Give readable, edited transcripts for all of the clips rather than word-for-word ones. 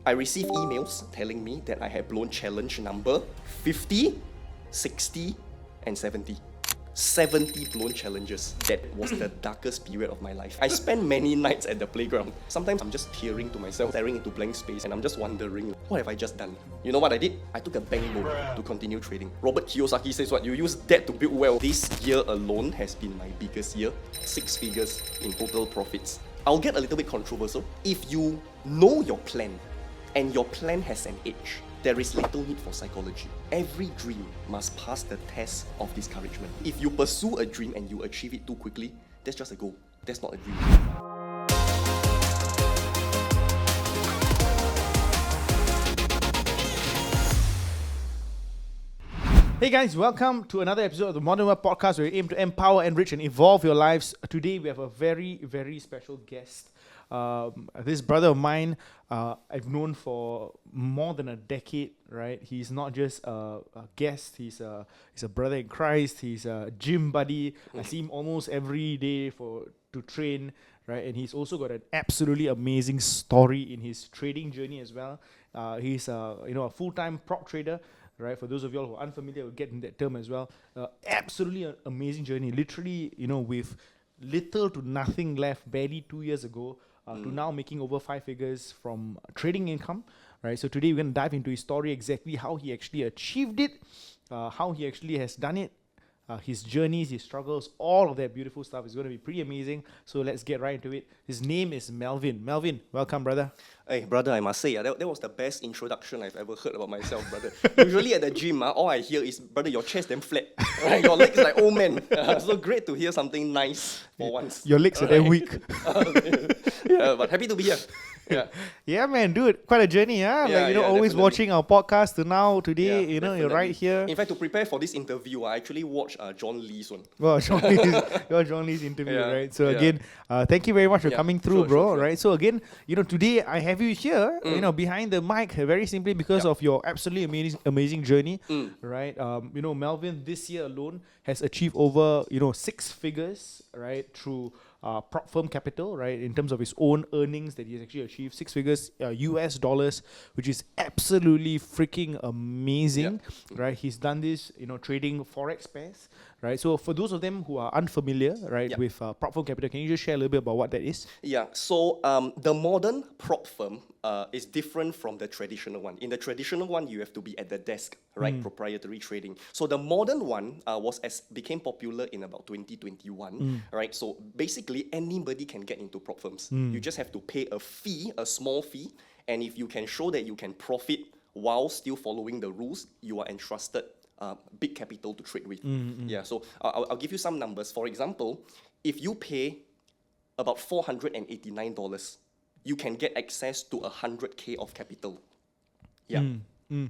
I received emails telling me that I had blown challenge number 50, 60, and 70. 70 blown challenges. That was the darkest period of my life. I spent many nights at the playground. Sometimes I'm just tearing to myself, staring into blank space, and I'm just wondering, what have I just done? You know what I did? I took a bank loan to continue trading. Robert Kiyosaki says what? You use debt to build wealth. This year alone has been my biggest year. 6 figures in total profits. I'll get a little bit controversial. If you know your plan, and your plan has an edge, there is little need for psychology. Every dream must pass the test of discouragement. If you pursue a dream and you achieve it too quickly, that's just a goal. That's not a dream. Hey guys, welcome to another episode of the Modern Web Podcast where we aim to empower, enrich and evolve your lives. Today we have a very, very special guest. This brother of mine, I've known for more than a decade, right? He's not just a guest, he's a brother in Christ, he's a gym buddy. I see him almost every day to train, right? And he's also got an absolutely amazing story in his trading journey as well. He's a full-time prop trader. Right, for those of you all who are unfamiliar with getting that term as well, absolutely an amazing journey. Literally, with little to nothing left, barely 2 years ago, to now making over 5 figures from trading income. Right, so today we're going to dive into his story, exactly how he actually achieved it, how he actually has done it, his journeys, his struggles, all of that beautiful stuff is going to be pretty amazing. So let's get right into it. His name is Melvyn. Melvyn, welcome, brother. Hey, brother, I must say, that was the best introduction I've ever heard about myself, brother. Usually at the gym, all I hear is, brother, your chest damn flat. Right? Your legs like, oh man. So great to hear something nice for once. Your legs are damn weak. Yeah, but happy to be here. Yeah, man, dude, quite a journey, huh? Always definitely. watching our podcast to now, today, Definitely. you're right here. In fact, to prepare for this interview, I actually watched John Lee's one. Well, John Lee's interview, Yeah, right? So yeah. again, thank you very much for coming through, bro, sure. right? So again, today I have you here, behind the mic, very simply because of your absolutely amazing journey, right? Melvyn this year alone has achieved over, 6 figures, right, through prop firm capital, right, in terms of his own earnings that he's actually achieved, 6 figures US dollars, which is absolutely freaking amazing, right? He's done this, trading Forex pairs, right? So for those of them who are unfamiliar, right, with prop firm capital, can you just share a little bit about what that is? Yeah, so the modern prop firm is different from the traditional one. In the traditional one, you have to be at the desk, right? Proprietary trading. So the modern one became popular in about 2021, right? So basically, anybody can get into prop firms. You just have to pay a fee, a small fee, and if you can show that you can profit while still following the rules, you are entrusted big capital to trade with. Yeah, so I'll give you some numbers. For example, if you pay about $489, you can get access to 100K of capital. Yeah.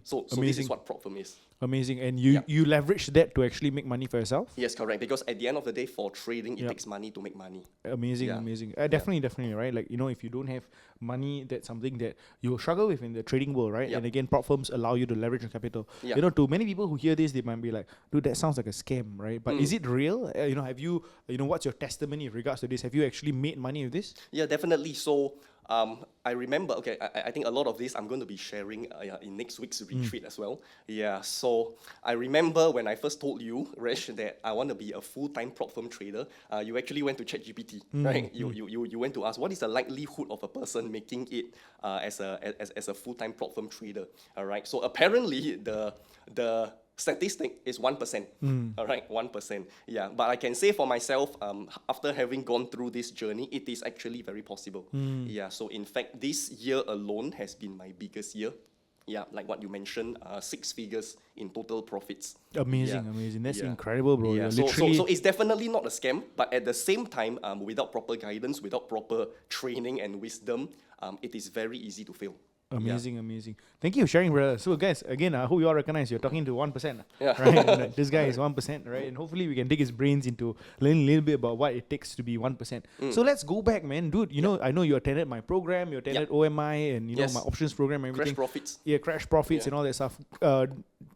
So this is what prop firm is. Amazing. And you leverage that to actually make money for yourself? Yes, correct. Because at the end of the day, for trading, it takes money to make money. Amazing. Definitely, right? Like, if you don't have money, that's something that you will struggle with in the trading world, right? And again, prop firms allow you to leverage your capital. To many people who hear this, they might be like, dude, that sounds like a scam, right? But is it real? Have you, what's your testimony in regards to this? Have you actually made money with this? Yeah, definitely. So I remember, I think a lot of this I'm going to be sharing in next week's retreat as well. Yeah, so I remember when I first told you, Resh, that I want to be a full-time prop firm trader, you actually went to ChatGPT, right? You went to ask, what is the likelihood of a person making it as a full-time prop firm trader, all right? So apparently the statistic is 1%. All right, 1%. Yeah, but I can say for myself, after having gone through this journey, it is actually very possible. Yeah, so in fact, this year alone has been my biggest year. Yeah, like what you mentioned, 6 figures in total profits. Amazing. That's incredible, bro. Yeah, so it's definitely not a scam, but at the same time, without proper guidance, without proper training and wisdom, it is very easy to fail. Amazing. Thank you for sharing, brother. So guys, again, I hope you all recognize you're talking to 1%, Yeah. right? And, this guy is 1%, right? And hopefully we can dig his brains into learning a little bit about what it takes to be 1%. So let's go back, man. Dude, I know you attended my program, you attended OMI and, my options program and everything. Crash profits. Yeah, crash profits and all that stuff.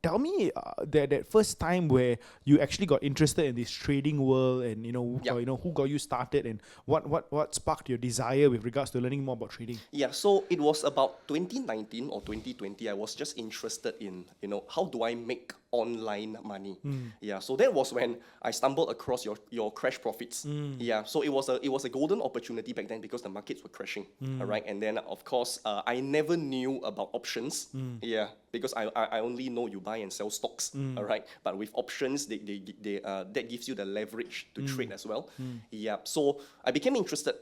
tell me that first time where you actually got interested in this trading world, and who got you started, and what sparked your desire with regards to learning more about trading. Yeah, so it was about 2019 or 2020. I was just interested in, how do I make online money? Yeah, so that was when I stumbled across your crash profits. Yeah, so it was a golden opportunity back then because the markets were crashing. All right, and then of course I never knew about options. Yeah, because I only know you buy and sell stocks. All right, but with options, they that gives you the leverage to trade as well. Yeah, so I became interested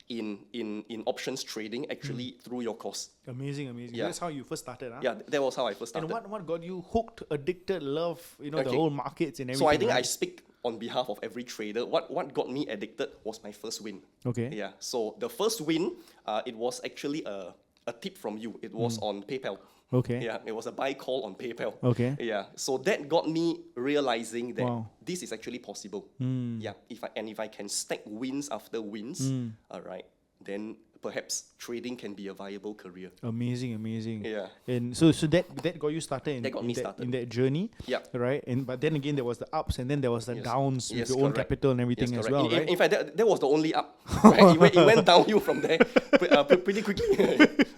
in options trading actually through your course. Amazing. Yeah. That's how you first started, huh? Yeah, that was how I first started. And what got you hooked, addicted, love, the whole markets and everything? So I think right? I speak on behalf of every trader. What got me addicted was my first win. Okay. Yeah. So the first win, it was actually a tip from you. It was on PayPal. Okay. Yeah, it was a buy call on PayPal. Okay. Yeah, so that got me realizing that Wow. this is actually possible. Yeah, if I can stack wins after wins, all right, then perhaps trading can be a viable career. Amazing. Yeah. And so that got you started That got me started. in that journey. Yeah. Right. But then again there was the ups and then there was the Yes. downs with Yes, your own correct. capital and everything Yes, as correct. well, right? In fact, that was the only up. Right? It went downhill from there pretty quickly.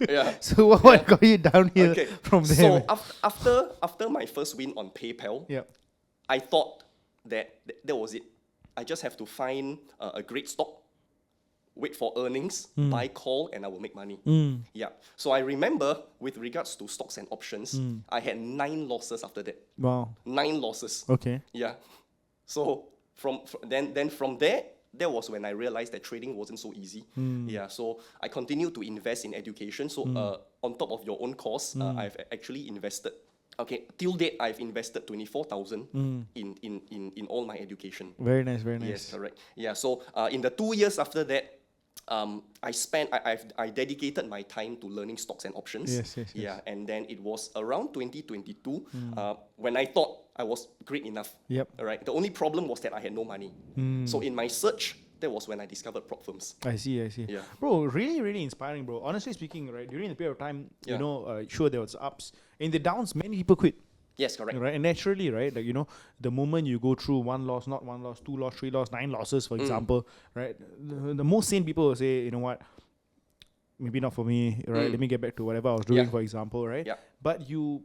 Yeah. So what got you downhill Okay. from there? So after my first win on PayPal, Yeah. I thought that was it. I just have to find a great stock, wait for earnings, buy call, and I will make money. Yeah. So I remember with regards to stocks and options, I had 9 losses after that. Wow. 9 losses. Okay. Yeah. So from there, that was when I realized that trading wasn't so easy. Yeah. So I continued to invest in education. So on top of your own course, I've actually invested. Okay, till date, I've invested 24,000 in all my education. Very nice. Yes, correct. Yeah, so in the 2 years after that, I dedicated my time to learning stocks and options. Yes. Yeah, and then it was around 2022 when I thought I was great enough. Yep. All right. The only problem was that I had no money. So in my search, that was when I discovered prop firms. I see. Yeah. Bro, really inspiring, bro. Honestly speaking, right, during the period of time, Yeah. sure there was ups. In the downs, many people quit. Yes, correct. Right, and naturally, right, like, the moment you go through 1 loss, not 1 loss, 2 loss, 3 loss, 9 losses, for example, right, the most sane people will say, you know what, maybe not for me, right? Let me get back to whatever I was doing, Yeah. for example, right? Yeah. But you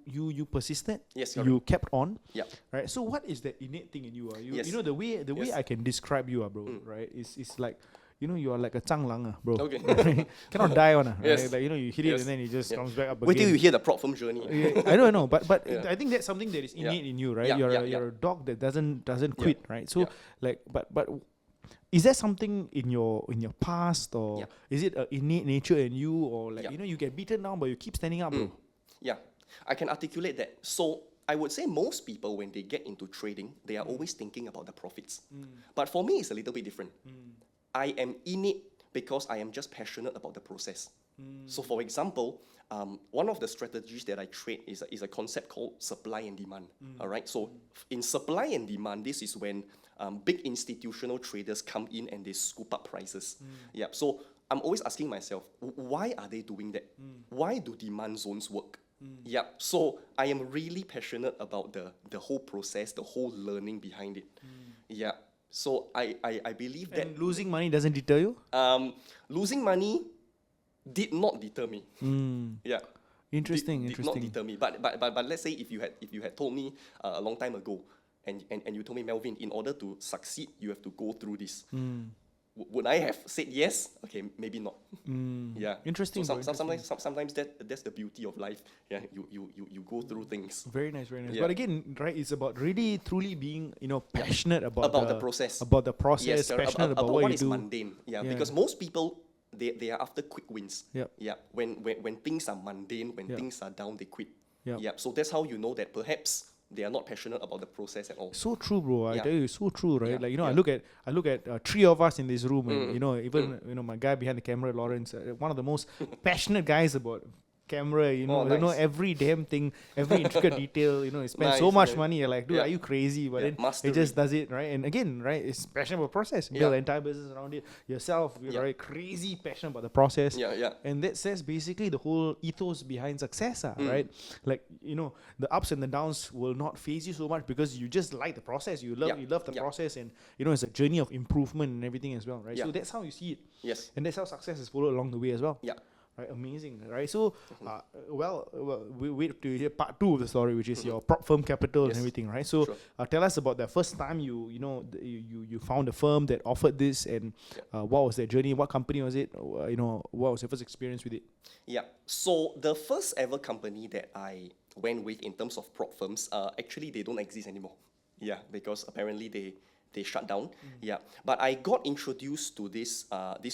persisted. Yes, you kept on. Yeah. Right. So what is that innate thing in you? Yes. The way Yes. I can describe you, bro, right? Is like, you are like a zhanglang, bro. Okay. Right? Cannot die on, right? Yes. Like, you hit it Yes. and then it just Yeah. comes back up Wait till again. you hear the prop firm journey. Yeah, I know, but Yeah. I think that's something that is innate in you, right? Yeah, You're yeah, a dog that doesn't quit, right? So Yeah. like, but is there something in your past, or Yeah. is it an innate nature in you, or like Yeah. you get beaten down but you keep standing up, bro? Yeah, I can articulate that. So I would say most people, when they get into trading, they are always thinking about the profits. But for me, it's a little bit different. I am in it because I am just passionate about the process. So for example, one of the strategies that I trade is a concept called supply and demand. All right. So in supply and demand, this is when big institutional traders come in and they scoop up prices. Yeah. So I'm always asking myself, why are they doing that? Why do demand zones work? Yeah. So I am really passionate about the whole process, the whole learning behind it. Yeah. So I believe that And losing money doesn't deter you? losing money did not deter me. Yeah. Interesting. Did not deter me. But let's say if you had told me a long time ago, and you told me, Melvyn, in order to succeed, you have to go through this. Would I have said yes? Okay, maybe not. Yeah. Interesting, So bro, sometimes that's the beauty of life. Yeah. You go through things. Very nice. Yeah. But again, right, it's about really truly being, passionate about the process. About the process, Yes, passionate about what you is do. mundane. Yeah, Yeah. because most people they are after quick wins. Yep. Yeah. When things are mundane, when Yep. things are down, they quit. Yep. Yeah. So that's how you know that perhaps they are not passionate about the process at all. So true, bro. I Yeah. tell you, so true, right? Yeah, Like, yeah. I look at 3 of us in this room, and even my guy behind the camera, Lawrence, one of the most passionate guys about camera, you know, Oh, you know nice. every damn thing, every intricate detail, you know, you spend so Nice, much nice. money, you're like, dude, Yeah. are you crazy? But Yeah, then mastery. it just does it, right? And again, right, it's passionate about process. Yeah. Build an entire business around it. Yourself, you're Yeah. right, crazy passionate about the process. Yeah, yeah. And that says basically the whole ethos behind success, Mm. right? Like, you know, the ups and the downs will not phase you so much because you just like the process. You love Yeah. you love the Yeah. process, and you know it's a journey of improvement and everything as well, right? Yeah. So that's how you see it. Yes. And that's how success is followed along the way as well. Yeah. Right, amazing, right? So, we wait to hear part 2 of the story, which is your prop firm capital and Yes. everything, right? So, Sure. tell us about the first time you found a firm that offered this, and what was their journey? What company was it? You know, what was your first experience with it? Yeah. So the first ever company that I went with in terms of prop firms, actually they don't exist anymore. Yeah, because apparently they shut down. Yeah. But I got introduced to this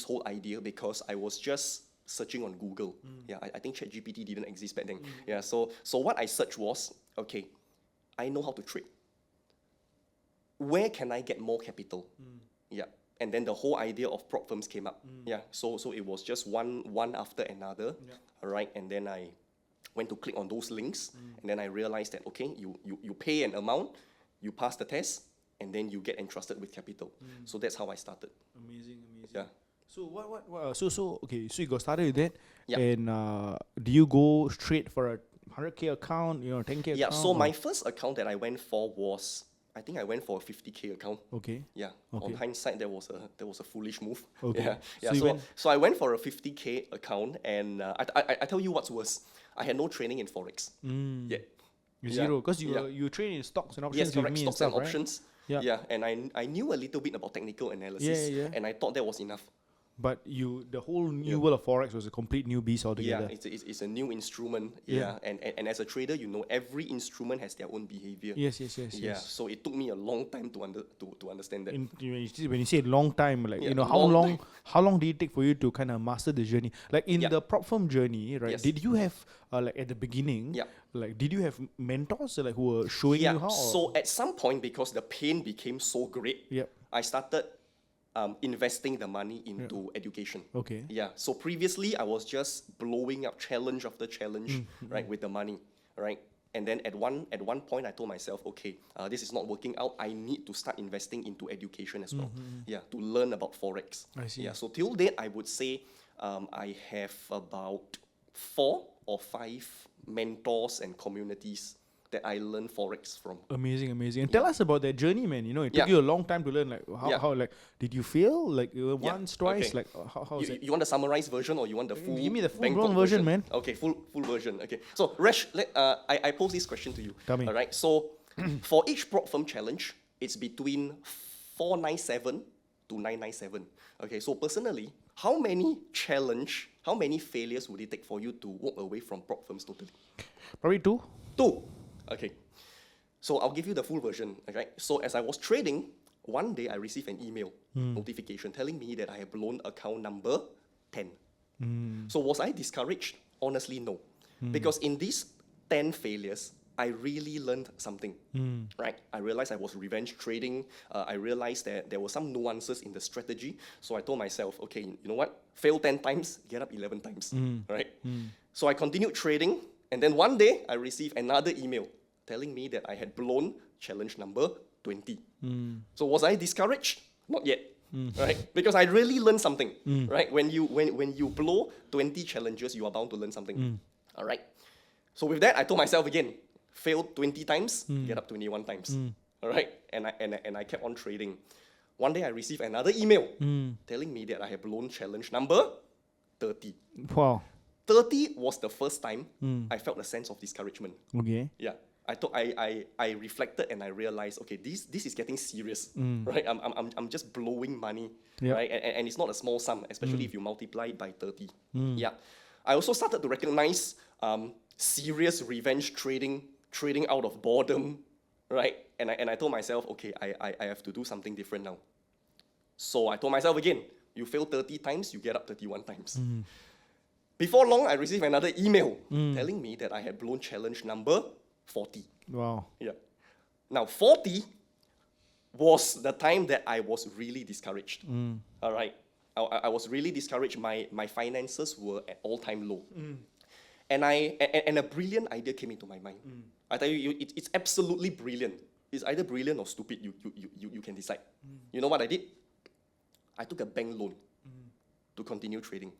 whole idea because I was just searching on Google. Yeah, I think ChatGPT didn't exist back then. Yeah. So what I searched was, okay, I know how to trade. Where can I get more capital? Yeah. And then the whole idea of prop firms came up. Yeah. So it was just one after another. All right. And then I went to click on those links, and then I realized that okay, you pay an amount, you pass the test, and then you get entrusted with capital. So that's how I started. Amazing. Yeah. So okay, so you got started with that, Yeah. and do you go straight for a 100K account, you know, 10K Yeah. account? So or- my first account that I went for was, I think I went for a 50K account. okay. Yeah. Okay. On hindsight, that was a foolish move. Okay. Yeah. So Yeah. you So, went- so I went for a 50K account, and I tell you what's worse. I had no training in Forex. Yeah. Zero, because Yeah. you train in stocks and options Yes, with correct. me and Stocks and stuff, right? options. Yeah. Yeah. And I knew a little bit about technical analysis. Yeah. And I thought that was enough. But the whole new world of Forex was a complete new beast altogether. Yeah, it's a new instrument. Yeah. And as a trader, you know, every instrument has their own behavior. Yes. Yeah. So it took me a long time to understand that. When you say long time, like Yeah, you know, long how long did it take for you to kind of master the journey? Like in Yeah. the prop firm journey, right? Yes. Did you have like at the beginning, Yeah. like did you have mentors like who were showing Yeah. you how? or- So at some point, because the pain became so great, Yep. I started investing the money into education. Okay. Yeah. So previously, I was just blowing up challenge after challenge, right, with the money, right. And then at one point, I told myself, okay, this is not working out. I need to start investing into education as well. Yeah, to learn about Forex. I see. Yeah. So till date, I would say I have about 4 or 5 mentors and communities that I learned Forex from. Amazing. And tell us about that journey, man. You know, it took Yeah. you a long time to learn. Like how like did you fail? Like Yeah, once, twice? okay. Like how is it? You want the summarized version or you want the full? Give me the full Bangkok blown version, man. Okay, full version. Okay. So Resh, I pose this question to you. Tell me. All right. So for each prop firm challenge, it's between 497 to 997. Okay. So personally, how many failures would it take for you to walk away from prop firms totally? Probably 2. 2. Okay. So I'll give you the full version. Okay. So as I was trading, one day I received an email notification telling me that I have blown account number 10. So was I discouraged? Honestly, no. Because in these 10 failures, I really learned something. Right? I realized I was revenge trading. I realized that there were some nuances in the strategy. So I told myself, okay, you know what? Fail 10 times, get up 11 times. Right? So I continued trading. And then one day, I received another email telling me that I had blown challenge number 20. So was I discouraged? Not yet. Right? Because I really learned something. Right? When you blow 20 challenges, you are bound to learn something. All right? So with that, I told myself again, fail 20 times, get up 21 times. All right? And I kept on trading. One day I received another email telling me that I had blown challenge number 30. Wow. 30 was the first time I felt a sense of discouragement. Okay. Yeah. I reflected and I realized, okay, this is getting serious, right? I'm just blowing money, Yep. right? And it's not a small sum, especially if you multiply it by 30. Yeah. I also started to recognize serious revenge trading out of boredom, right? And I told myself, okay, I have to do something different now. So I told myself again, you fail 30 times, you get up 31 times. Before long, I received another email telling me that I had blown challenge number 40. Wow. Yeah. Now, 40 was the time that I was really discouraged. All right. I was really discouraged. My finances were at all-time low. And a brilliant idea came into my mind. I tell you, it's absolutely brilliant. It's either brilliant or stupid. You can decide. You know what I did? I took a bank loan to continue trading,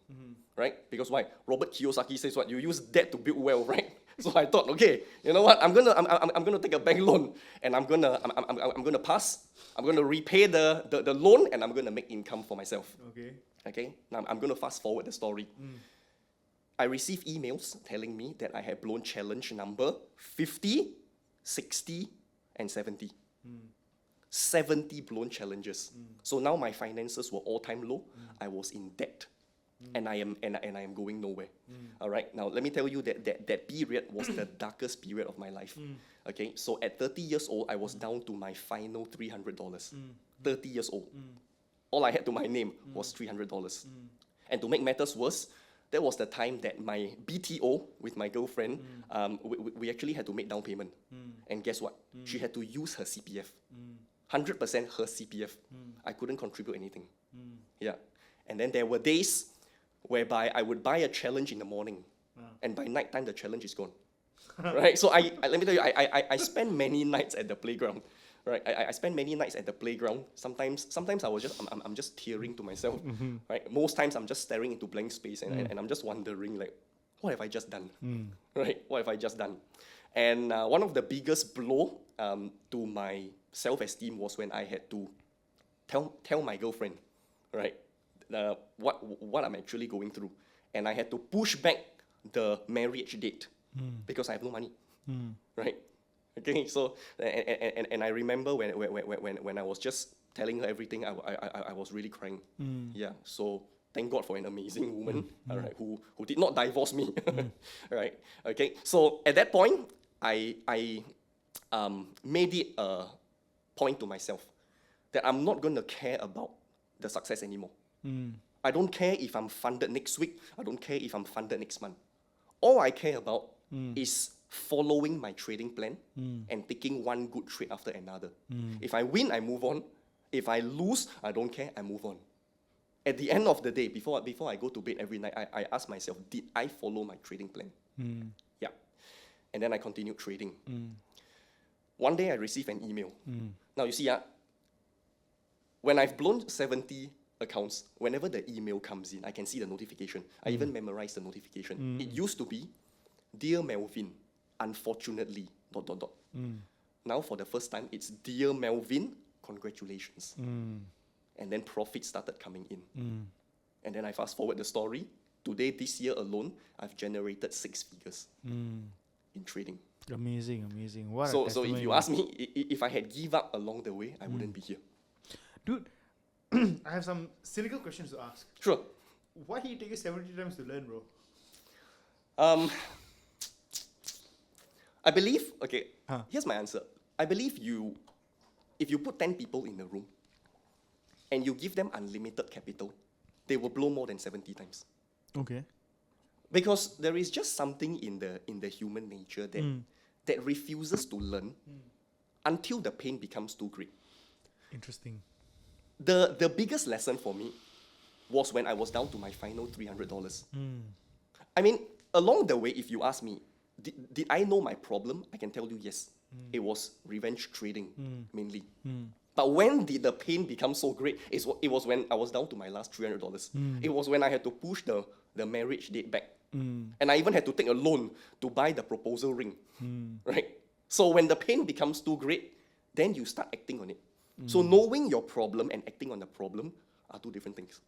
right? Because why? Robert Kiyosaki says what? You use debt to build wealth, right? So I thought, okay, you know what? I'm gonna take a bank loan, and I'm gonna pass. I'm gonna repay the loan, and I'm gonna make income for myself. Okay. Now I'm gonna fast forward the story. I received emails telling me that I had blown challenge number 50, 60, and 70. 70 blown challenges. So now my finances were all-time low. I was in debt. And I am going nowhere. All right. Now let me tell you that period was the darkest period of my life. Okay. So at 30 years old, I was down to my final $300. 30 years old. All I had to my name was $300. And to make matters worse, that was the time that my BTO with my girlfriend, we actually had to make down payment. And guess what? She had to use her CPF. 100% her CPF. I couldn't contribute anything. Yeah. And then there were days whereby I would buy a challenge in the morning, and by night time the challenge is gone. Right? So I let me tell you, I spent many nights at the playground. Right? I spent many nights at the playground. Sometimes I was I'm just tearing to myself. Right? Most times I'm just staring into blank space, and I'm just wondering, like, what have I just done? Right? What have I just done? And one of the biggest blow to my self-esteem was when I had to tell my girlfriend, right, what I'm actually going through, and I had to push back the marriage date because I have no money, right? Okay, so and I remember when I was just telling her everything, I was really crying. Yeah, so thank God for an amazing woman, all right, who did not divorce me, right? Okay, so at that point, I made it a point to myself that I'm not going to care about the success anymore. I don't care if I'm funded next week. I don't care if I'm funded next month. All I care about is following my trading plan and taking one good trade after another. If I win, I move on. If I lose, I don't care, I move on. At the end of the day, before I go to bed every night, I ask myself, did I follow my trading plan? Yeah. And then I continued trading. One day I received an email. Now you see, when I've blown 70 accounts, whenever the email comes in, I can see the notification. I even memorize the notification. It used to be, Dear Melvyn, unfortunately, ... Now for the first time, it's Dear Melvyn, congratulations. And then profits started coming in. And then I fast forward the story. Today, this year alone, I've generated 6 figures in trading. Amazing. What so if you ask me, if I had give up along the way, I wouldn't be here. Dude, I have some cynical questions to ask. Sure. Why did it take you 70 times to learn, bro? I believe, here's my answer. I believe if you put 10 people in a room and you give them unlimited capital, they will blow more than 70 times. Okay. Because there is just something in the human nature that refuses to learn until the pain becomes too great. Interesting. The biggest lesson for me was when I was down to my final $300. I mean, along the way, if you ask me, did I know my problem? I can tell you yes. It was revenge trading, mainly. But when did the pain become so great? It was when I was down to my last $300. It was when I had to push the marriage date back. And I even had to take a loan to buy the proposal ring, right? So when the pain becomes too great, then you start acting on it. So knowing your problem and acting on the problem are two different things,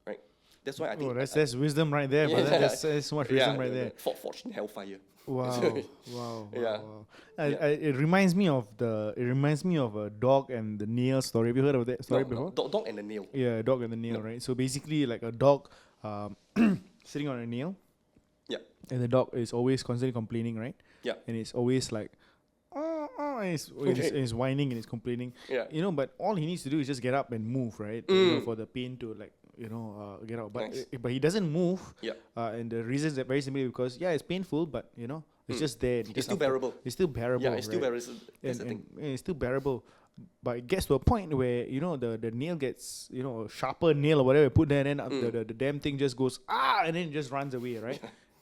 right? That's why I think... that's wisdom right there, but that's so much wisdom right there. Fortune Hellfire. Wow. Yeah. It reminds me of a dog and the nail story. Have you heard of that story before? Dog and the nail. Yeah, dog and the nail, right? So basically, like a dog sitting on a nail. Yeah. And the dog is always constantly complaining, right? Yeah. And it's always like, and it's whining and it's complaining. Yeah. You know, but all he needs to do is just get up and move, right? You know, for the pain to get out. But Nice. but he doesn't move. Yeah. And the reason is that very simply because it's painful, but it's just there. It's still bearable. It's still bearable. Yeah, it's still right? bearable. That's the thing. And it's still bearable. But it gets to a point where the nail gets a sharper nail or whatever you put there, and then the damn thing just goes and then it just runs away, right?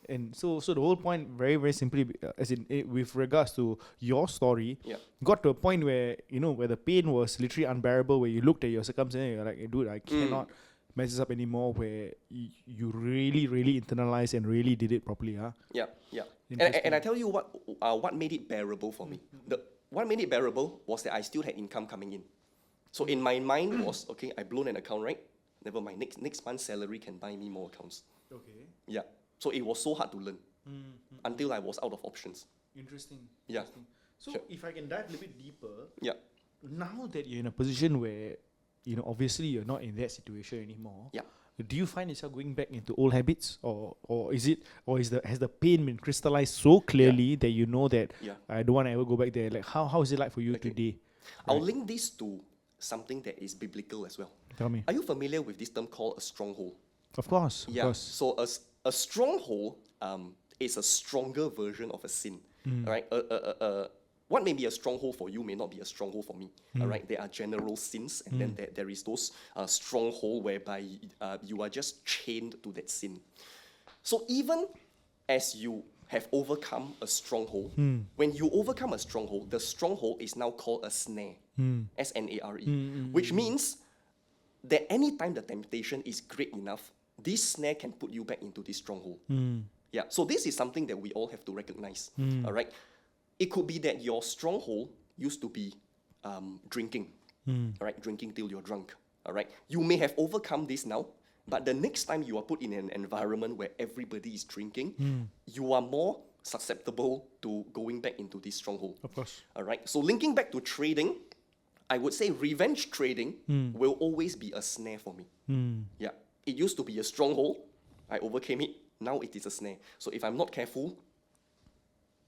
And so the whole point, very very simply, as in with regards to your story, Yeah. got to a point where where the pain was literally unbearable. Where you looked at your circumstance, and you're like, hey, dude, I cannot mess this up anymore. Where you really internalize and really did it properly, huh? Yeah, yeah. And Interesting. I tell you what made it bearable for me. What made it bearable was that I still had income coming in. So in my mind was, okay, I blown an account, right? Never mind, next month's salary can buy me more accounts. Okay. Yeah. So it was so hard to learn until I was out of options. Interesting. Yeah. Interesting. So Sure. if I can dive a little bit deeper, Yeah. now that you're in a position where, obviously you're not in that situation anymore. Yeah. Do you find yourself going back into old habits, or has the pain been crystallized so clearly that you know that Yeah. I don't want to ever go back there? Like how is it like for you Okay. today? I'll link this to something that is biblical as well. Tell me. Are you familiar with this term called a stronghold? Of course. Of Yeah. course. So a stronghold is a stronger version of a sin. All right. What may be a stronghold for you may not be a stronghold for me. All right. There are general sins, and then there is those stronghold whereby you are just chained to that sin. So even as you have overcome a stronghold, when you overcome a stronghold, the stronghold is now called a snare, S-N-A-R-E, which means that anytime the temptation is great enough, this snare can put you back into this stronghold. Yeah, so this is something that we all have to recognize. All right, it could be that your stronghold used to be drinking. All right, drinking till you're drunk. All right, you may have overcome this now, but the next time you are put in an environment where everybody is drinking, you are more susceptible to going back into this stronghold. Of course. All right, so linking back to trading, I would say revenge trading will always be a snare for me. Yeah, it used to be a stronghold. I overcame it. Now it is a snare. So if I'm not careful,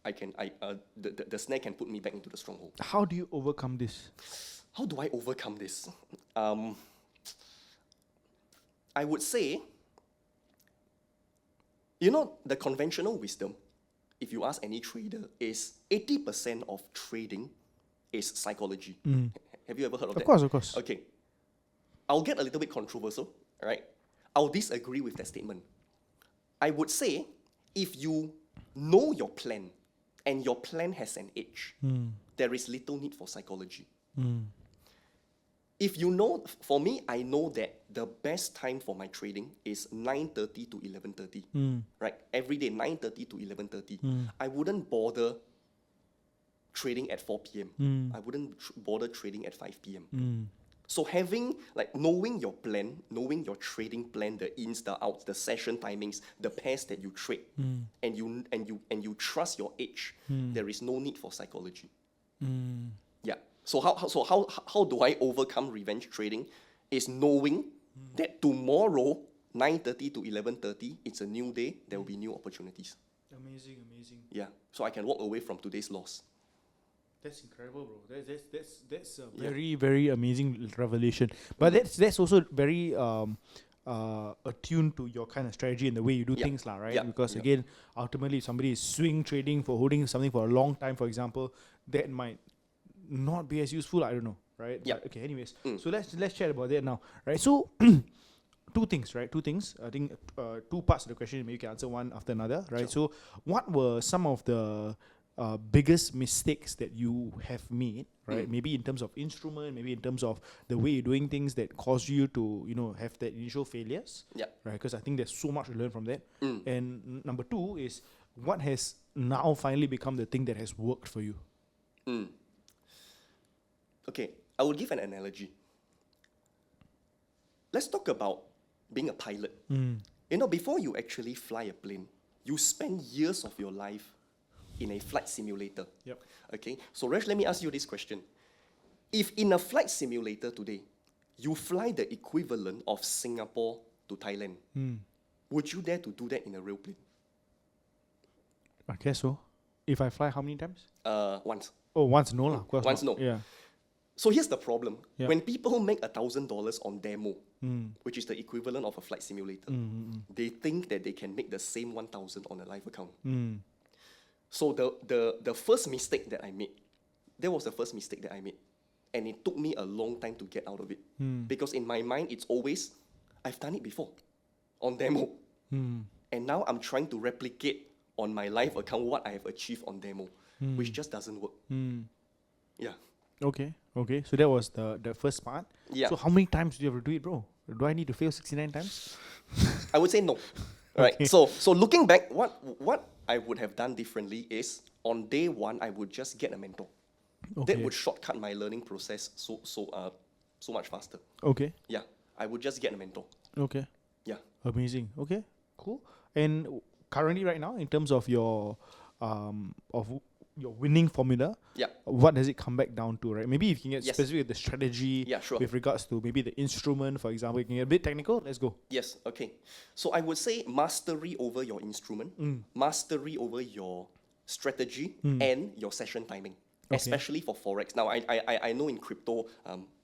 the snare can put me back into the stronghold. How do you overcome this? How do I overcome this? I would say, the conventional wisdom, if you ask any trader, is 80% of trading is psychology. Have you ever heard of that? Of course. Okay. I'll get a little bit controversial, right? I'll disagree with that statement. I would say, if you know your plan and your plan has an edge, there is little need for psychology. If you know, for me, I know that the best time for my trading is 9:30 to 11:30, right? Every day, 9:30 to 11:30. I wouldn't bother trading at 4 p.m. I wouldn't bother trading at 5 p.m. So knowing your plan, knowing your trading plan, the ins, the outs, the session timings, the pairs that you trade, and you trust your edge, there is no need for psychology. Yeah. So how do I overcome revenge trading? Is knowing that tomorrow, 9:30 to 11:30, it's a new day. There will be new opportunities. Amazing. Yeah. So I can walk away from today's loss. That's incredible, bro. That's a very very amazing revelation. But that's also very attuned to your kind of strategy and the way you do things, right? Yeah. Because again, ultimately, if somebody is swing trading for holding something for a long time, for example, that might not be as useful. I don't know, right? Yeah. But okay. Anyways, so let's chat about that now, right? So. Two things. I think two parts of the question. Maybe you can answer one after another, right? Sure. So, what were some of the biggest mistakes that you have made, right? Maybe in terms of instrument, maybe in terms of the way you're doing things that caused you to, have that initial failures, Yeah. right? Because I think there's so much to learn from that. And number two is what has now finally become the thing that has worked for you. Okay, I will give an analogy. Let's talk about being a pilot. Before you actually fly a plane, you spend years of your life in a flight simulator. Yep. Okay, so Resh, let me ask you this question. If in a flight simulator today, you fly the equivalent of Singapore to Thailand, would you dare to do that in a real plane? I guess so. If I fly how many times? Once. Oh, once no lah. of course Once not. no. Yeah. So here's the problem. Yeah. When people make $1,000 on demo, which is the equivalent of a flight simulator, they think that they can make the same 1,000 on a live account. So the first mistake that I made, that was the first mistake that I made. And it took me a long time to get out of it. Because in my mind, it's always, I've done it before on demo. And now I'm trying to replicate on my live account what I have achieved on demo, which just doesn't work. Yeah. Okay. So that was the first part. Yeah. So how many times do you have to do it, bro? Do I need to fail 69 times? I would say no. Right. Okay. So looking back, what I would have done differently is on day one I would just get a mentor. Okay. That would shortcut my learning process so much faster. Okay. Yeah. I would just get a mentor. Okay. Yeah. Amazing. Okay. Cool. And currently, right now, in terms of your winning formula, Yeah. what does it come back down to, right? Maybe if you can get Yes. specific with the strategy, Yeah, sure. with regards to maybe the instrument, for example, you can get a bit technical. Let's go. Yes, okay. So I would say mastery over your instrument, mastery over your strategy, and your session timing, especially for Forex. Now, I know in crypto,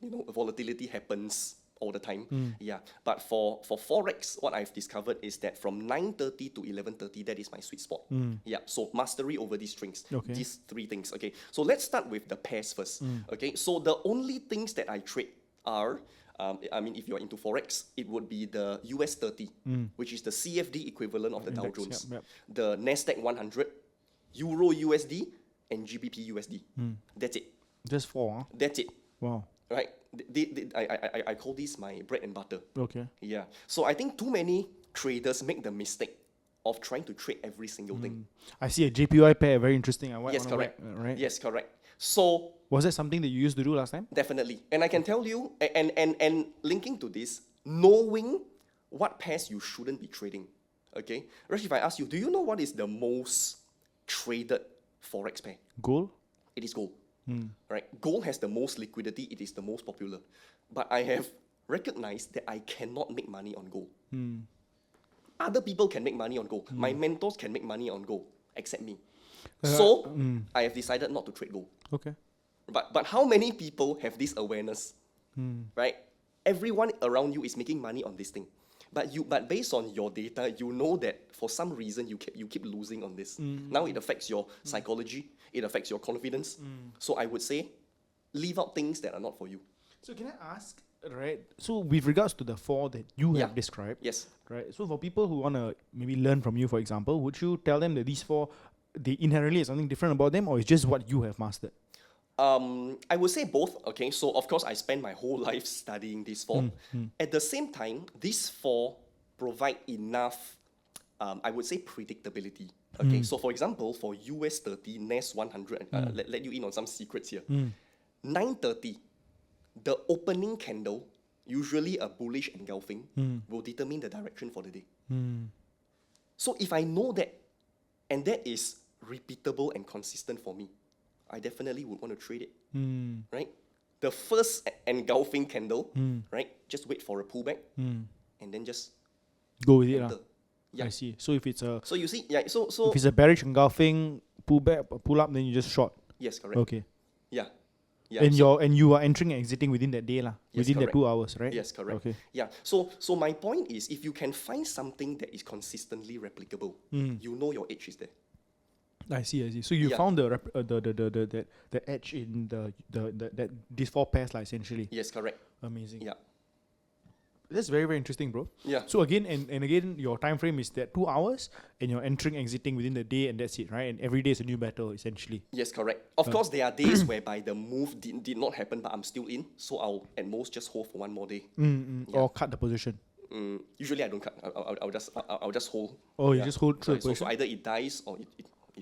volatility happens all the time. Yeah, but for Forex, what I've discovered is that from 9:30 to 11:30, that is my sweet spot. Yeah, so mastery over these strings, Okay. these three things. Okay, so let's start with the pairs first. Okay, so the only things that I trade are, if you're into Forex, it would be the US 30, which is the CFD equivalent of the Dow Index, Jones, yep. the Nasdaq 100, Euro USD, and GBP USD. That's it. Just four, huh? That's it. Wow. Right? I call this my bread and butter. Okay. Yeah. So I think too many traders make the mistake of trying to trade every single thing. I see a JPY pair, very interesting. Yes, correct. Right? Yes, correct. So Was that something that you used to do last time? definitely, and I can tell you, and linking to this, knowing what pairs you shouldn't be trading. Okay, Rash, if I ask you, do you know what is the most traded Forex pair? Gold? It is gold. Right? Gold has the most liquidity, it is the most popular. But I have recognized that I cannot make money on gold. Other people can make money on gold. My mentors can make money on gold, except me. So I have decided not to trade gold. Okay. But how many people have this awareness? Right? Everyone around you is making money on this thing. But based on your data, you know that for some reason you keep losing on this. Now it affects your psychology, it affects your confidence. So I would say, leave out things that are not for you. So can I ask, right? So with regards to the four that you have Yeah. described, Yes. right? So for people who want to maybe learn from you, for example, would you tell them that these four, they inherently have something different about them, or it's just what you have mastered? I would say both. Okay, so of course I spent my whole life studying these four. At the same time, these four provide enough, I would say, predictability. Okay, so for example, for US 30, NAS 100, let you in on some secrets here. 9:30, the opening candle, usually a bullish engulfing, will determine the direction for the day. So if I know that, and that is repeatable and consistent for me, I definitely would want to trade it, right? The first engulfing candle, right? Just wait for a pullback, and then just Go with it, enter. Yeah. I see. So if it's a So you see, yeah. So if it's a bearish engulfing pull up, then you just short. yes, correct. Okay. Yeah, yeah. And so- you are entering and exiting within that day, Yes, within the correct. 2 hours, right? Yes, correct. Okay. Yeah. So my point is, if you can find something that is consistently replicable, you know your edge is there. I see. So you Yeah. found the edge in that these four pairs, essentially. Yes, correct. Amazing. Yeah. That's very, very interesting, bro. Yeah. So again and again, your time frame is that 2 hours, and you're entering, exiting within the day, and that's it, right? And every day is a new battle, essentially. Yes, correct. Of course, there are days whereby the move did not happen, but I'm still in. So I'll at most just hold for one more day. Yeah. Or cut the position. Usually I don't cut. I'll just hold. Oh, you just hold through the So position. either it dies or it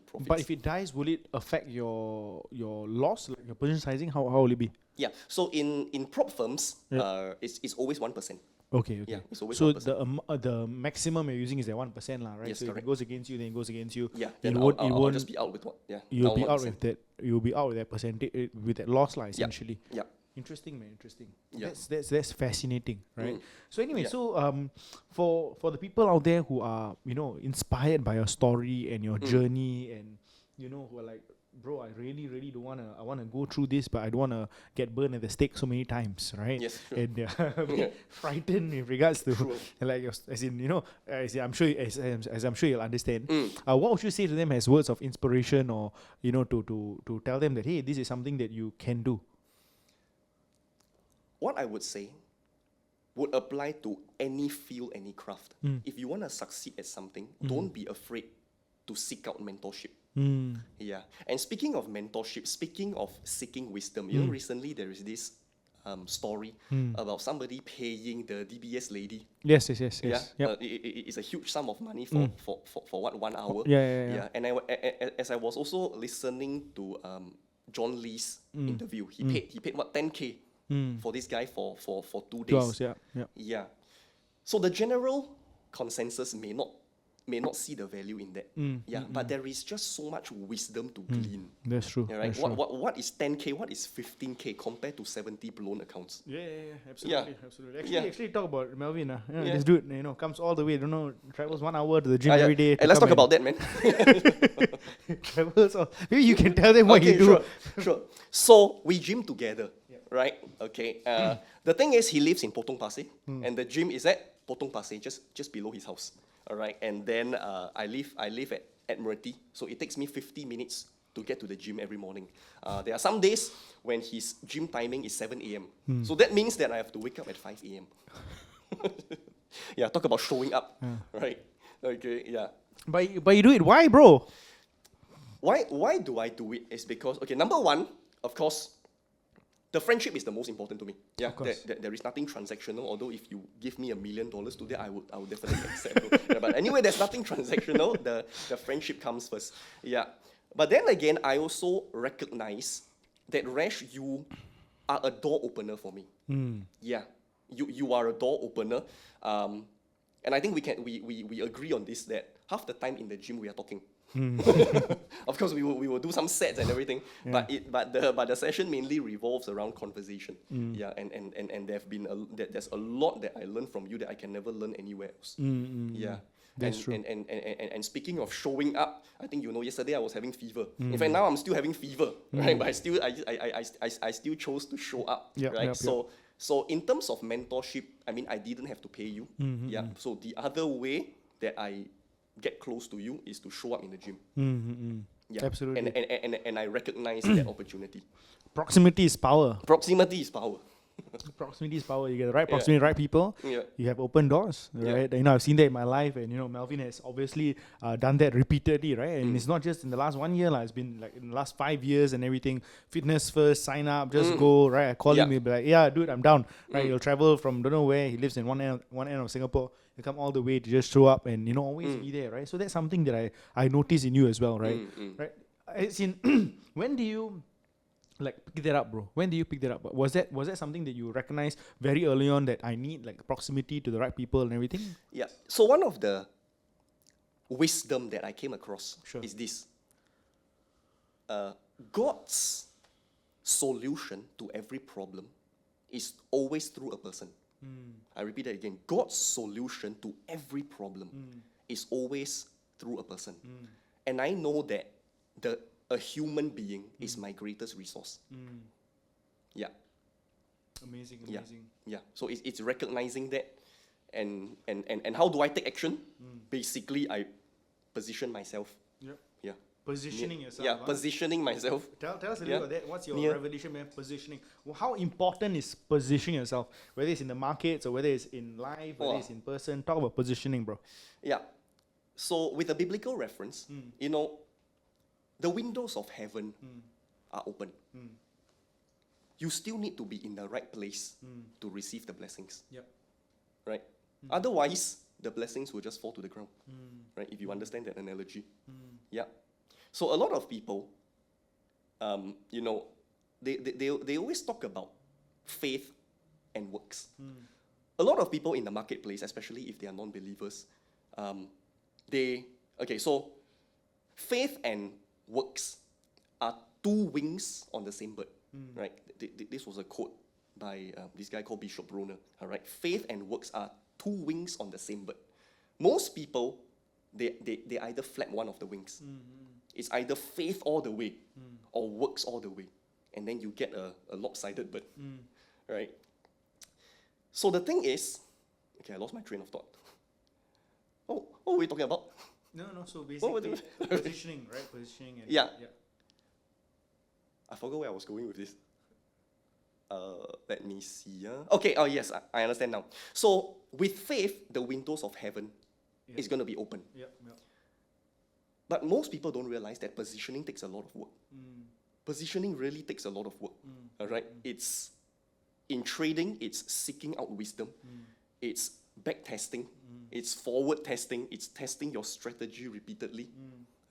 profits. But if it dies, will it affect your loss, like your position sizing? How will it be? Yeah. So in prop firms, it's always 1%. Okay. Yeah, it's always So 1%. the maximum you're using is that 1%, right? Yes, so if correct. it goes against you, then it goes against you. Yeah. It Then won't. I'll just be out with what? Yeah. You'll down be out 1%. with that. You'll be out with that percentage, with that loss, essentially. Yeah. Interesting, man. Interesting. Yeah. That's fascinating, right? So anyway, Yeah. so for the people out there who are inspired by your story and your journey, and who are like, bro, I really don't wanna. I wanna go through this, but I don't wanna get burned at the stake so many times, right? Yes, sure. And they're a bit frightened in regards to True. I'm sure as I'm sure you'll understand. What would you say to them as words of inspiration, or to tell them that, hey, this is something that you can do? What I would say would apply to any field, any craft. If you want to succeed at something, don't be afraid to seek out mentorship. Yeah. And speaking of mentorship, speaking of seeking wisdom, you know, recently there is this story about somebody paying the DBS lady. Yes. Yeah, Yep. it's a huge sum of money for what, 1 hour. Yeah. And as I was also listening to John Lee's interview, he paid what, 10K for this guy for 2 days. 2 hours. Yeah. Yeah. So the general consensus may not see the value in that. But there is just so much wisdom to glean. That's true. Yeah, right? That's true. What is 10K? What is 15K compared to 70 blown accounts? Yeah, absolutely. Actually, talk about Melvyn. Yeah. This dude, comes all the way. Travels 1 hour to the gym every day. Hey, let's talk about that, man. Travels. Maybe you can tell them what you do. Sure. So we gym together, right? Okay. The thing is, he lives in Potong Pasir, and the gym is at Potong Pasir, just below his house. All right. And then I live at Admiralty, so it takes me 50 minutes to get to the gym every morning. There are some days when his gym timing is 7 a.m. So that means that I have to wake up at 5 a.m. Yeah, talk about showing up, right? Okay, yeah. But you do it. Why, bro? Why do I do it? Is because, okay, number one, of course, the friendship is the most important to me. Yeah, there is nothing transactional. Although if you give me $1 million today, I would definitely accept. But anyway, there's nothing transactional. The friendship comes first. Yeah, but then again, I also recognize that Rash, you are a door opener for me. Yeah, you are a door opener, and I think we agree on this, that half the time in the gym we are talking. Of course, we will do some sets and everything, but the session mainly revolves around conversation. Yeah, and there's a lot that I learned from you that I can never learn anywhere else. Yeah. That's true. And speaking of showing up, I think yesterday I was having fever. In fact, now I'm still having fever, right? But I still chose to show up, right? So in terms of mentorship, I mean, I didn't have to pay you. Yeah. So the other way that I get close to you is to show up in the gym. Yeah. Absolutely. And I recognize that opportunity. Proximity is power. Proximity is power. Proximity is power. You get the right proximity, right people. Yeah. You have open doors, right? I've seen that in my life, and Melvyn has obviously done that repeatedly, right? And it's not just in the last 1 year, it's been like in the last 5 years and everything. Fitness first, sign up, just go, right? I call him, he'll be like, yeah, dude, I'm down, right? He'll travel from don't know where. He lives in one end of Singapore. He'll come all the way to just show up and always be there, right? So that's something that I notice in you as well, right? Right. It's in when do you pick that up, bro? When do you pick that up? Was that something that you recognized very early on, that I need proximity to the right people and everything? Yeah. So one of the wisdom that I came across is this. God's solution to every problem is always through a person. I repeat that again. God's solution to every problem is always through a person. And I know that a human being is my greatest resource. Yeah. Amazing. Yeah. So it's recognizing that, and how do I take action? Basically, I position myself. Yep. Yeah. Positioning yourself. Yeah, positioning myself. Tell us a little about that. What's your revelation, man? Positioning. Well, how important is positioning yourself? Whether it's in the markets or whether it's in live, whether it's in person. Talk about positioning, bro. Yeah. So with a biblical reference, the windows of heaven are open. You still need to be in the right place to receive the blessings. Yep. Right? Otherwise, the blessings will just fall to the ground. Right? If you understand that analogy. Yeah. So a lot of people, they always talk about faith and works. A lot of people in the marketplace, especially if they are non-believers, so faith and works are two wings on the same bird, right? This was a quote by this guy called Bishop Broner. All right, faith and works are two wings on the same bird. Most people, they either flap one of the wings. It's either faith all the way or works all the way, and then you get a lopsided bird, right? So the thing is, okay, I lost my train of thought. Oh, what were we talking about? No. So basically, positioning, right? Positioning. And yeah. I forgot where I was going with this. Let me see. Okay, oh yes, I understand now. So with faith, the windows of heaven is going to be open. Yep, yep. But most people don't realize that positioning takes a lot of work. Positioning really takes a lot of work. All right, it's in trading, it's seeking out wisdom, it's back testing, it's forward testing, it's testing your strategy repeatedly.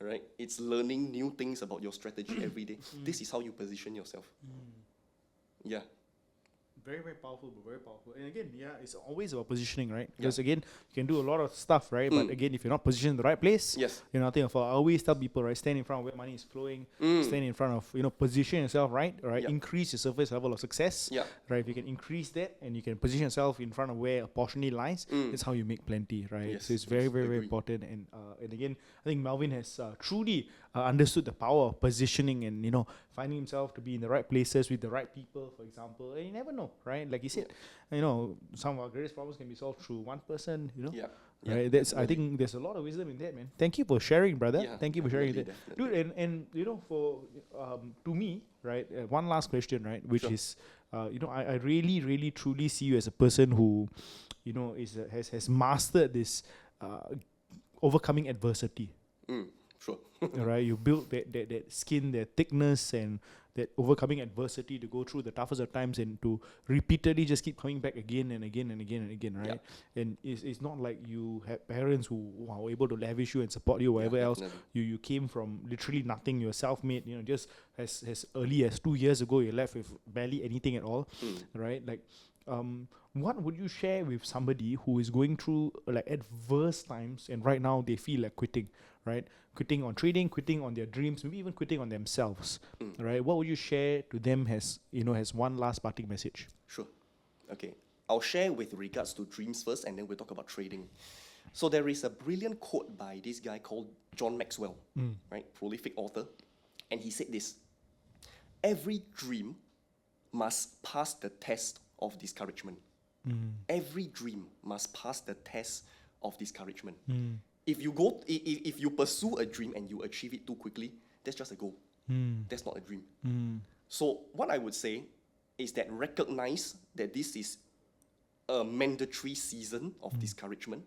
All right, it's learning new things about your strategy every day. This is how you position yourself. Yeah. Very, very powerful, but very powerful. And again, yeah, it's always about positioning, right? Because again, you can do a lot of stuff, right? But again, if you're not positioned in the right place, Yes. you're nothing. I always tell people, right, stand in front of where money is flowing, stand in front of, position yourself, right? Right? Yeah. Increase your surface level of success. Yeah. Right? If you can increase that and you can position yourself in front of where opportunity lies, that's how you make plenty, right? Yes, So it's very, yes, very, very agree. important. And again, I think Melvyn has truly understood the power of positioning and, finding himself to be in the right places with the right people, for example. And you never know, right? Like you said, some of our greatest problems can be solved through one person, Yeah. Right, I think there's a lot of wisdom in that, man. Thank you for sharing, brother. Yeah, Thank you for sharing that, definitely. dude. And for to me, right, one last question, right, which Sure. is, I really, really, truly see you as a person who, has mastered this overcoming adversity. Sure. Right, you build that skin, that thickness, and that overcoming adversity to go through the toughest of times and to repeatedly just keep coming back again and again and again and again, right? And it's not like you had parents who are able to lavish you and support you, whatever else. Definitely. You came from literally nothing. You're self-made. Just as early as 2 years ago, you're left with barely anything at all, right? Like, what would you share with somebody who is going through like adverse times and right now they feel like quitting, right? Quitting on trading, quitting on their dreams, maybe even quitting on themselves, right? What would you share to them as one last parting message? Sure. Okay. I'll share with regards to dreams first, and then we'll talk about trading. So there is a brilliant quote by this guy called John Maxwell, right? Prolific author. And he said this: every dream must pass the test of discouragement. Every dream must pass the test of discouragement. If you pursue a dream and you achieve it too quickly, that's just a goal. That's not a dream. So what I would say is that recognize that this is a mandatory season of discouragement.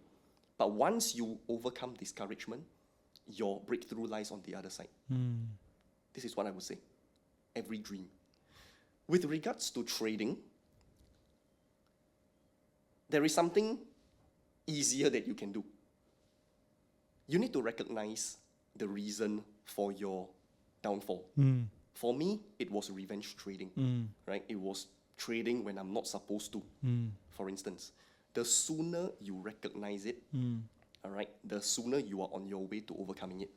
But once you overcome discouragement, your breakthrough lies on the other side. This is what I would say. Every dream. With regards to trading, there is something easier that you can do. You need to recognize the reason for your downfall. For me, it was revenge trading, right? It was trading when I'm not supposed to, for instance. The sooner you recognize it, all right, the sooner you are on your way to overcoming it.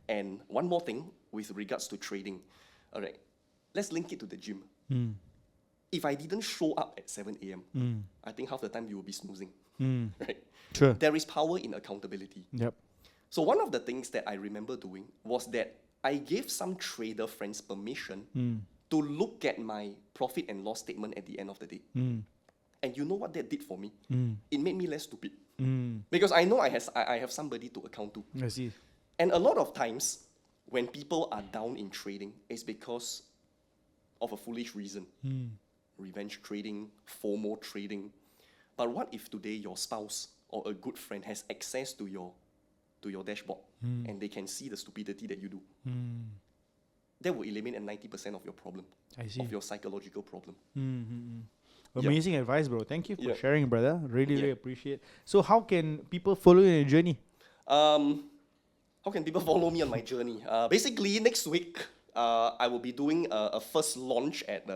And one more thing with regards to trading, all right, let's link it to the gym. If I didn't show up at 7 a.m., I think half the time you will be snoozing, right? Sure. There is power in accountability. Yep. So one of the things that I remember doing was that I gave some trader friends permission to look at my profit and loss statement at the end of the day. And you know what that did for me? It made me less stupid. Because I know I have somebody to account to. I see. And a lot of times, when people are down in trading, it's because of a foolish reason. Revenge trading, FOMO trading. But what if today your spouse or a good friend has access to your dashboard and they can see the stupidity that you do? That will eliminate 90% of your problem, I see. of your psychological problem. Amazing advice, bro. Thank you for Yeah. sharing, brother. Really, Yeah. really appreciate. So how can people follow you in your journey? How can people follow me on my journey? Basically, next week, I will be doing a first launch at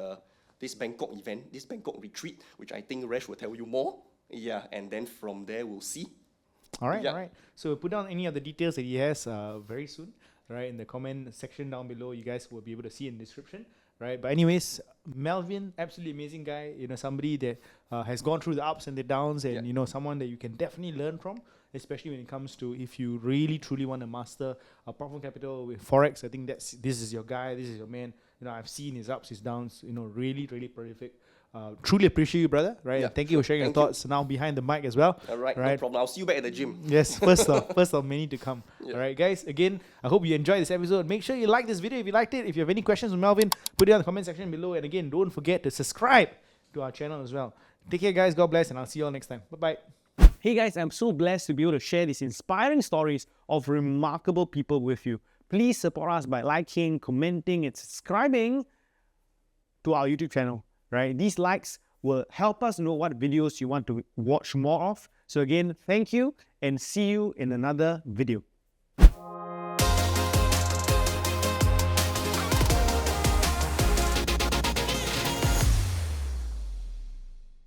this Bangkok event, this Bangkok retreat, which I think Resh will tell you more. Yeah, and then from there, we'll see. All right, Yeah. all right. So put down any of the details that he has very soon, right, in the comment section down below. You guys will be able to see in the description, right? But anyways, Melvyn, absolutely amazing guy. Somebody that has gone through the ups and the downs, and someone that you can definitely learn from, especially when it comes to if you really truly want to master a profit capital with Forex. I think this is your guy. This is your man. I've seen his ups, his downs. Really, really prolific. Truly appreciate you, brother. Right? Yeah, And thank you for sharing Thank your you. thoughts now behind the mic as well. All right, no Right. problem. I'll see you back at the gym. Yes, first of many to come. Yeah. All right, guys. Again, I hope you enjoyed this episode. Make sure you like this video if you liked it. If you have any questions with Melvyn, put it in the comment section below. And again, don't forget to subscribe to our channel as well. Take care, guys. God bless, and I'll see you all next time. Bye bye. Hey guys, I'm so blessed to be able to share these inspiring stories of remarkable people with you. Please support us by liking, commenting, and subscribing to our YouTube channel. Right? These likes will help us know what videos you want to watch more of. So again, thank you and see you in another video.